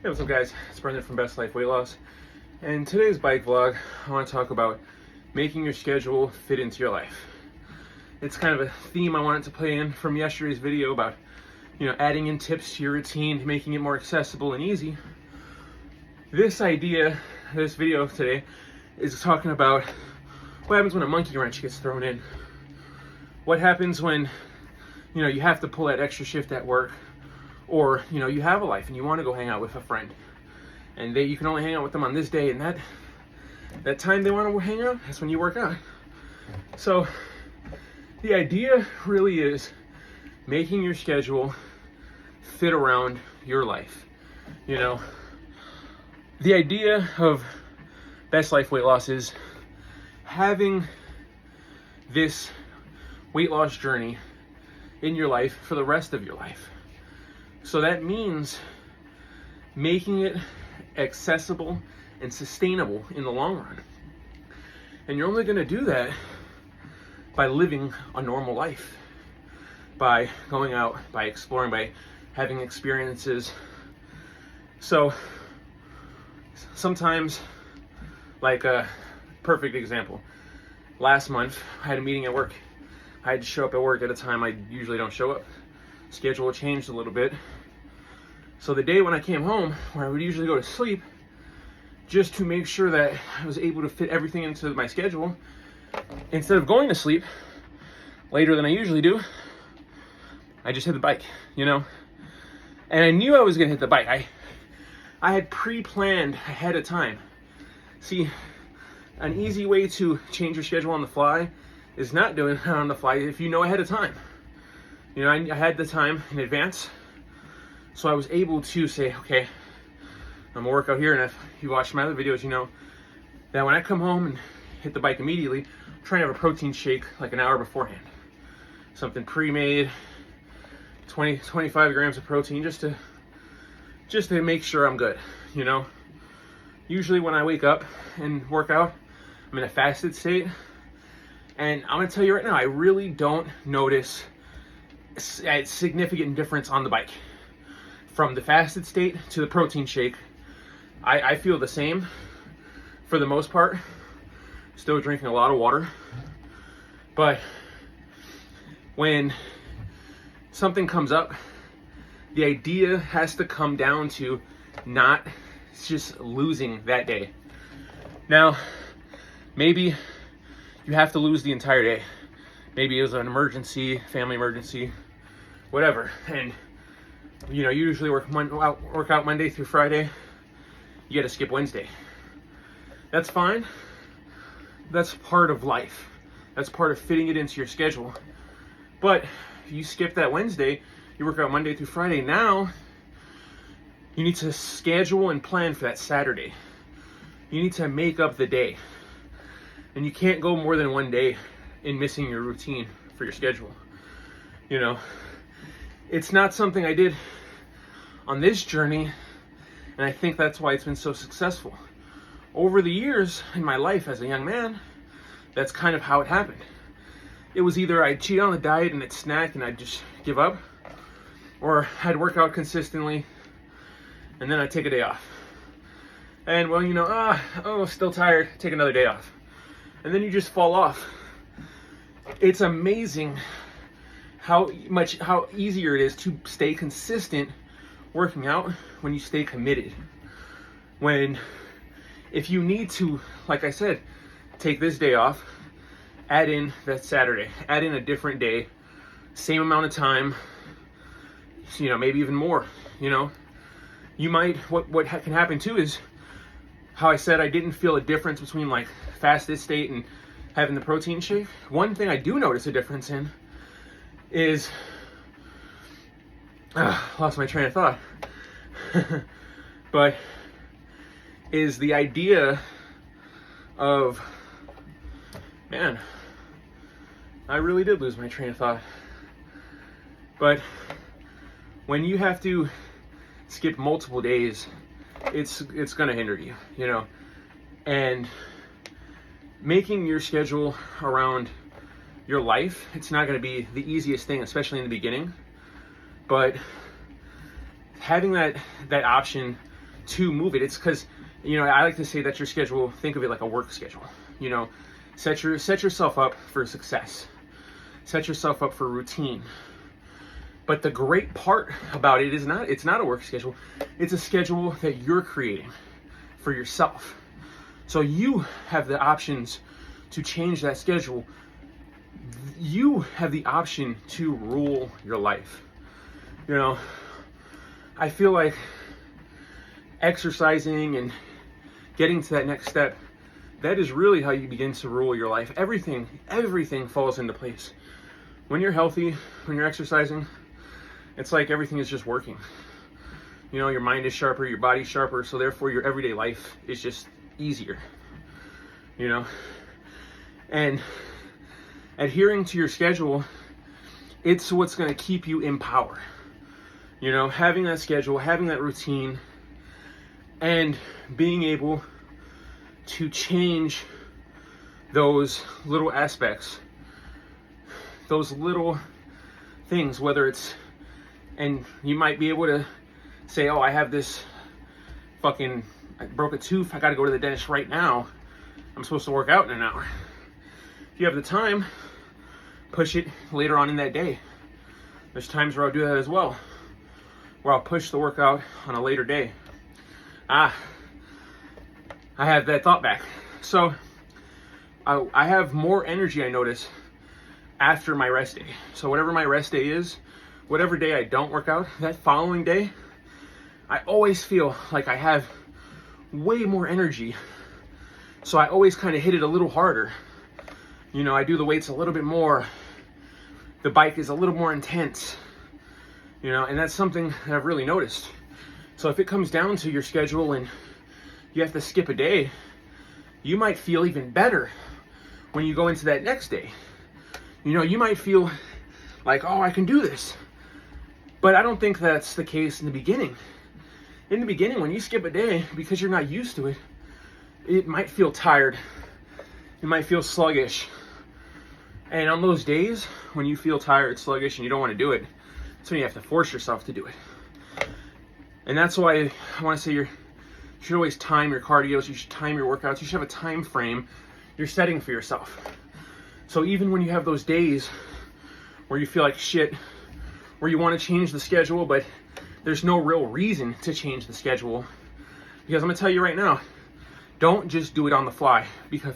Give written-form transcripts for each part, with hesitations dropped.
Hey, what's up guys? It's Brendan from Best Life Weight Loss. And today's bike vlog, I want to talk about making your schedule fit into your life. It's kind of a theme I wanted to play in from yesterday's video about, adding in tips to your routine, making it more accessible and easy. This video today is talking about what happens when a monkey wrench gets thrown in. What happens when, you have to pull that extra shift at work, or you have a life and you want to go hang out with a friend, and you can only hang out with them on this day, and that time they want to hang out, that's when you work out. So the idea really is making your schedule fit around your life. The idea of Best Life Weight Loss is having this weight loss journey in your life for the rest of your life. So that means making it accessible and sustainable in the long run. And you're only going to do that by living a normal life, by going out, by exploring, by having experiences. So sometimes, like a perfect example, last month I had a meeting at work. I had to show up at work at a time I usually don't show up. Schedule changed a little bit. So the day when I came home, where I would usually go to sleep, just to make sure that I was able to fit everything into my schedule, instead of going to sleep later than I usually do, I just hit the bike, And I knew I was gonna hit the bike. I had pre-planned ahead of time. See, an easy way to change your schedule on the fly is not doing it on the fly if you know ahead of time. I had the time in advance, so I was able to say, okay, I'm gonna work out here, and if you watch my other videos, you know that when I come home and hit the bike immediately, I'm trying to have a protein shake like an hour beforehand. Something pre-made, 25 grams of protein, just to make sure I'm good, Usually when I wake up and work out, I'm in a fasted state, and I'm gonna tell you right now, I really don't notice a significant difference on the bike. From the fasted state to the protein shake, I feel the same for the most part. Still drinking a lot of water. But when something comes up, the idea has to come down to not just losing that day. Now, maybe you have to lose the entire day. Maybe it was an emergency, family emergency, whatever. And you usually work out Monday through Friday. You got to skip Wednesday. That's fine. That's part of life. That's part of fitting it into your schedule. But if you skip that Wednesday, you work out Monday through Friday. Now you need to schedule and plan for that Saturday. You need to make up the day. And you can't go more than one day in missing your routine for your schedule. It's not something I did on this journey, and I think that's why it's been so successful. Over the years in my life as a young man, that's kind of how it happened. It was either I'd cheat on the diet and I'd snack and I'd just give up, or I'd work out consistently and then I'd take a day off. And still tired, take another day off. And then you just fall off. It's amazing how easier it is to stay consistent working out when you stay committed. If you need to, like I said, take this day off, add in that Saturday, add in a different day, same amount of time, maybe even more, You might, what can happen too is, how I said I didn't feel a difference between like fasted state and having the protein shake. One thing I do notice a difference in is, lost my train of thought, but is the idea of, man, I really did lose my train of thought. But when you have to skip multiple days, it's gonna hinder you, and making your schedule around your life, it's not going to be the easiest thing, especially in the beginning, but having that option to move it. It's because, I like to say that your schedule, think of it like a work schedule. Set yourself up for success. Set yourself up for routine. But the great part about it is it's not a work schedule. It's a schedule that you're creating for yourself. So you have the options to change that schedule. You have the option to rule your life. I feel like exercising and getting to that next step, that is really how you begin to rule your life. Everything falls into place. When you're healthy, when you're exercising, it's like everything is just working. Your mind is sharper, your body's sharper, so therefore your everyday life is just easier. And adhering to your schedule, it's what's going to keep you in power. Having that schedule, having that routine, and being able to change those little aspects, those little things, and you might be able to say, oh, I have this I broke a tooth, I got to go to the dentist right now. I'm supposed to work out in an hour. If you have the time, push it later on in that day. There's times where I'll do that as well, where I'll push the workout on a later day. I have that thought back. So I have more energy, I notice, after my rest day. So whatever my rest day is, whatever day I don't work out, that following day, I always feel like I have way more energy. So I always kind of hit it a little harder. I do the weights a little bit more. The bike is a little more intense. And that's something that I've really noticed. So if it comes down to your schedule and you have to skip a day, you might feel even better when you go into that next day. You might feel like, oh, I can do this. But I don't think that's the case in the beginning. In the beginning, when you skip a day, because you're not used to it, it might feel tired. You might feel sluggish. And on those days, when you feel tired, sluggish, and you don't want to do it, that's when you have to force yourself to do it. And that's why I want to say you should always time your cardios, you should time your workouts, you should have a time frame you're setting for yourself. So even when you have those days where you feel like shit, where you want to change the schedule, but there's no real reason to change the schedule, because I'm going to tell you right now, don't just do it on the fly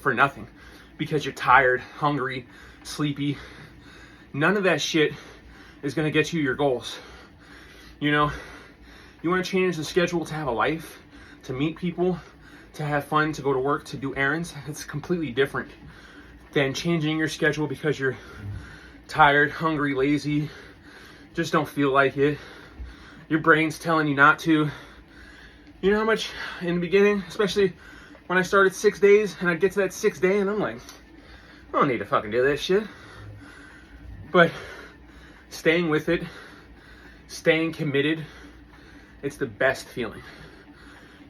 for nothing, because you're tired, hungry, sleepy. None of that shit is going to get you your goals. You want to change the schedule to have a life, to meet people, to have fun, to go to work, to do errands. It's completely different than changing your schedule because you're tired, hungry, lazy, just don't feel like it. Your brain's telling you not to. You know how much in the beginning, especially when I started 6 days, and I'd get to that 6th day and I'm like, I don't need to fucking do this shit. But staying with it, staying committed, it's the best feeling.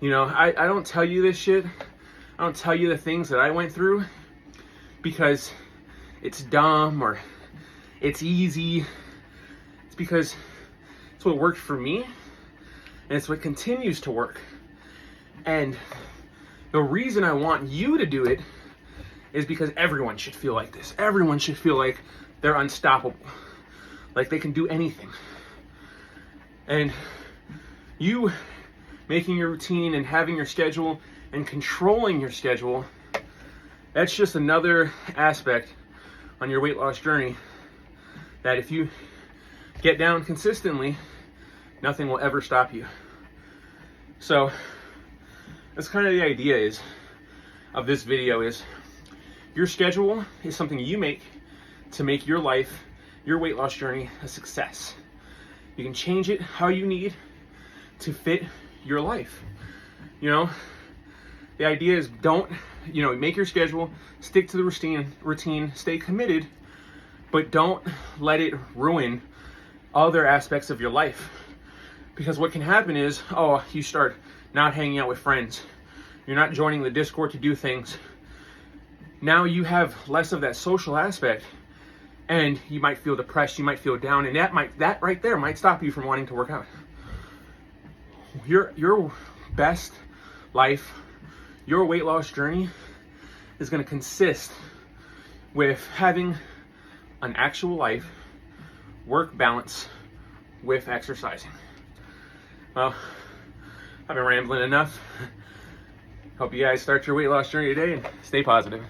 I don't tell you this shit. I don't tell you the things that I went through because it's dumb or it's easy. It's because it's what worked for me, and it's what continues to work. And the reason I want you to do it is because everyone should feel like this. Everyone should feel like they're unstoppable, like they can do anything. And you making your routine and having your schedule and controlling your schedule, that's just another aspect on your weight loss journey that if you get down consistently, nothing will ever stop you. So that's kind of the idea of this video is your schedule is something you make to make your life, your weight loss journey, a success. You can change it how you need to fit your life. The idea is don't, make your schedule, stick to the routine, stay committed, but don't let it ruin other aspects of your life. Because what can happen is, you start not hanging out with friends. You're not joining the Discord to do things. Now you have less of that social aspect, and you might feel depressed, you might feel down, and that right there might stop you from wanting to work out. Your best life, your weight loss journey is going to consist with having an actual life, work balance with exercising. Well, I've been rambling enough. Hope you guys start your weight loss journey today and stay positive.